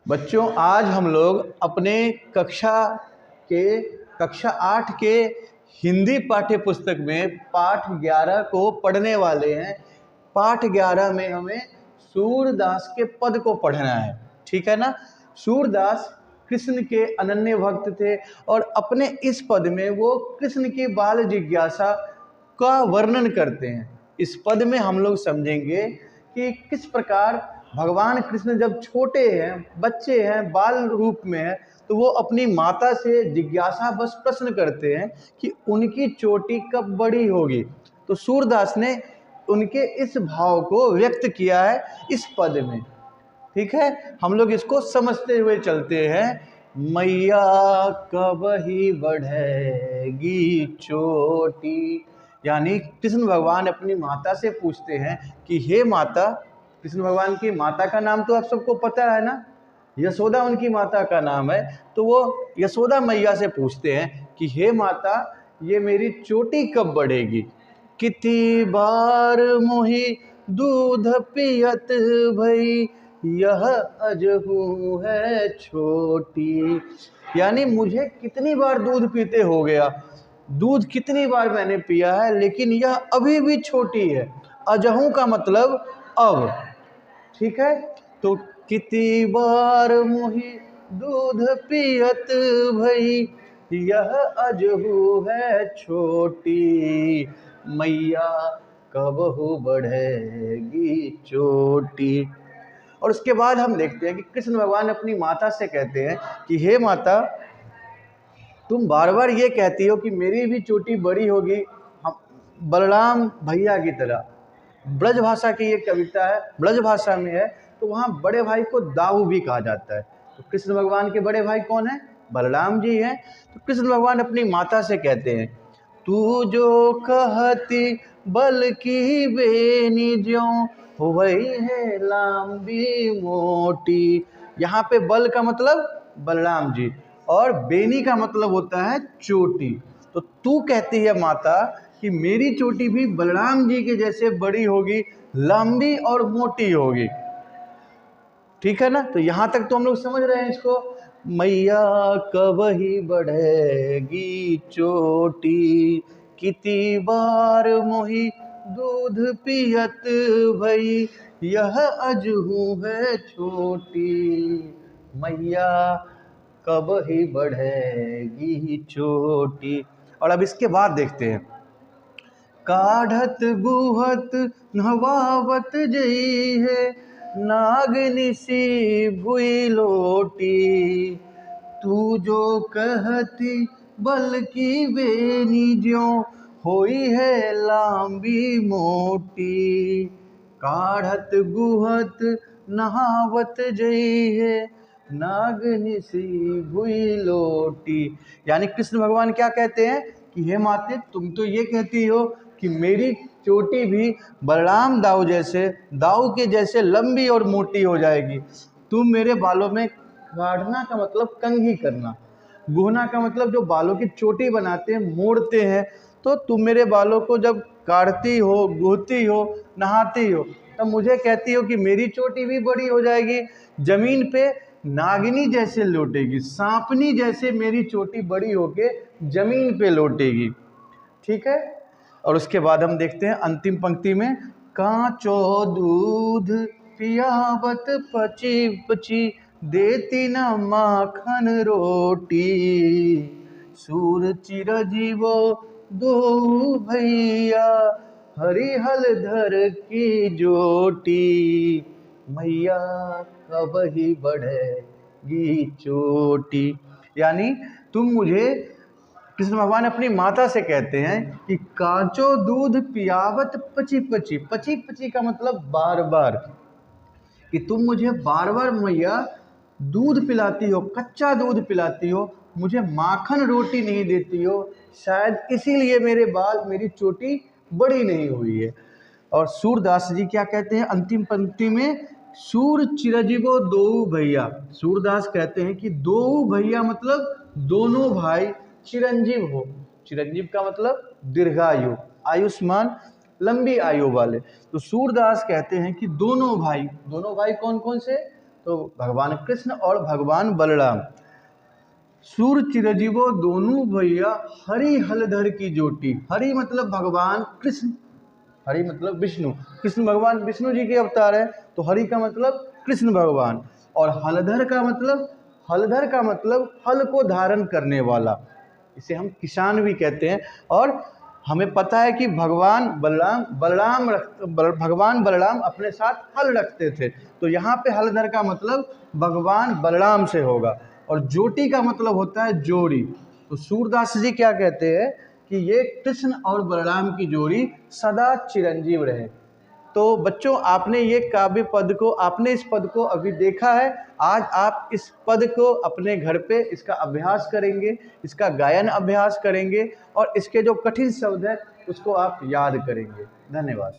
बच्चों, आज हम लोग अपने कक्षा 8 के हिंदी पाठ्य पुस्तक में पाठ 11 को पढ़ने वाले हैं। पाठ 11 में हमें सूरदास के पद को पढ़ना है, ठीक है ना। सूरदास कृष्ण के अनन्य भक्त थे और अपने इस पद में वो कृष्ण की बाल जिज्ञासा का वर्णन करते हैं। इस पद में हम लोग समझेंगे कि किस प्रकार भगवान कृष्ण जब छोटे हैं, बच्चे हैं, बाल रूप में हैं, तो वो अपनी माता से जिज्ञासा बस प्रश्न करते हैं कि उनकी चोटी कब बड़ी होगी। तो सूरदास ने उनके इस भाव को व्यक्त किया है इस पद में, ठीक है। हम लोग इसको समझते हुए चलते हैं। मैया कब ही बढ़ेगी चोटी, यानी कृष्ण भगवान अपनी माता से पूछते हैं कि हे माता। कृष्ण भगवान की माता का नाम तो आप सबको पता है ना, यशोदा उनकी माता का नाम है। तो वो यशोदा मैया से पूछते हैं कि हे माता, ये मेरी चोटी कब बढ़ेगी। कितनी बार मोही दूध पियत भई, यह अजहू है छोटी, यानी मुझे कितनी बार दूध पीते हो गया, दूध कितनी बार मैंने पिया है, लेकिन यह अभी भी छोटी है। अजहू का मतलब अब, ठीक है। तो कितनी बार मोही दूध पियत भई, यह अजहू है छोटी, मैया कबहू बढ़ेगी चोटी। और उसके बाद हम देखते हैं कि कृष्ण भगवान अपनी माता से कहते हैं कि हे माता, तुम बार बार ये कहती हो कि मेरी भी चोटी बड़ी होगी, हम बलराम भैया की तरह। ब्रज भाषा की ये कविता है, ब्रज भाषा में है, तो वहाँ बड़े भाई को दाऊ भी कहा जाता है। तो कृष्ण भगवान के बड़े भाई कौन है? बलराम जी हैं। तो कृष्ण भगवान अपनी माता से कहते हैं, तू जो कहती बल की बेनी ज्यों, वही है लंबी मोटी। यहाँ पे बल का मतलब बलराम जी और बेनी का मतलब होता है चोटी। तो तू कहती है माता कि मेरी चोटी भी बलराम जी के जैसे बड़ी होगी, लंबी और मोटी होगी, ठीक है ना। तो यहाँ तक तो हम लोग समझ रहे हैं इसको। मैया कब ही बढ़ेगी चोटी, कितनी बार मोही दूध पियत भई, यह अजहू है छोटी, मैया कब ही बढ़ेगी चोटी। और अब इसके बाद देखते हैं, काढ़त गुहत नवावत जई है, नागनी सी भुई लोटी, तू जो कहती बल की बेनी ज्यों, होई है लंबी मोटी, काढ़त गुहत नहावत जई है, नागनी सी भुई लोटी। यानी कृष्ण भगवान क्या कहते हैं कि हे माते, तुम तो ये कहती हो कि मेरी चोटी भी बलराम दाऊ के जैसे लंबी और मोटी हो जाएगी। तुम मेरे बालों में, काढ़ना का मतलब कंघी करना, गुहना का मतलब जो बालों की चोटी बनाते हैं, मोड़ते हैं। तो तुम मेरे बालों को जब काढ़ती हो, गुहती हो, नहाती हो, तब मुझे कहती हो कि मेरी चोटी भी बड़ी हो जाएगी, जमीन पे नागिनी जैसे लौटेगी, सांपनी जैसे मेरी चोटी बड़ी होके जमीन पे लौटेगी, ठीक है। और उसके बाद हम देखते हैं अंतिम पंक्ति में, कांचो दूध पियावत पची पची, देती न माखन रोटी, सूर चिरजीवो दो भैया, हरिहल धर की जोटी, मैया कब ही बढ़ेगी चोटी। यानी तुम मुझे, कृष्ण भगवान अपनी माता से कहते हैं कि कांचो दूध पियावत पची पची, पची पची का मतलब बार बार, कि तुम मुझे बार बार मैया दूध पिलाती हो, कच्चा दूध पिलाती हो, मुझे माखन रोटी नहीं देती हो, शायद इसीलिए मेरे बाल, मेरी चोटी बड़ी नहीं हुई है। और सूरदास जी क्या कहते हैं अंतिम पंक्ति में, सूर चिरजीवो दो भैया। सूरदास कहते हैं कि दो भैया मतलब दोनों भाई चिरंजीव हो। चिरंजीव का मतलब दीर्घायु, आयुष्मान, लंबी आयु वाले। तो सूरदास कहते हैं कि दोनों भाई कौन कौन से? तो भगवान कृष्ण और भगवान बलराम। सूर चिरंजीवो दोनों भैया हरि हलधर की जोटी। हरि मतलब भगवान कृष्ण, हरि मतलब विष्णु, कृष्ण भगवान विष्णु जी के अवतार है, तो हरि का मतलब कृष्ण भगवान। और हलधर का मतलब, हलधर का मतलब हल को धारण करने वाला, इसे हम किसान भी कहते हैं। और हमें पता है कि भगवान बलराम अपने साथ हल रखते थे, तो यहाँ पे हलधर का मतलब भगवान बलराम से होगा। और जोटी का मतलब होता है जोड़ी। तो सूरदास जी क्या कहते हैं कि ये कृष्ण और बलराम की जोड़ी सदा चिरंजीव रहे। तो बच्चों, आपने ये काव्य पद को, आपने इस पद को अभी देखा है। आज आप इस पद को अपने घर पे इसका अभ्यास करेंगे, इसका गायन अभ्यास करेंगे और इसके जो कठिन शब्द है उसको आप याद करेंगे। धन्यवाद।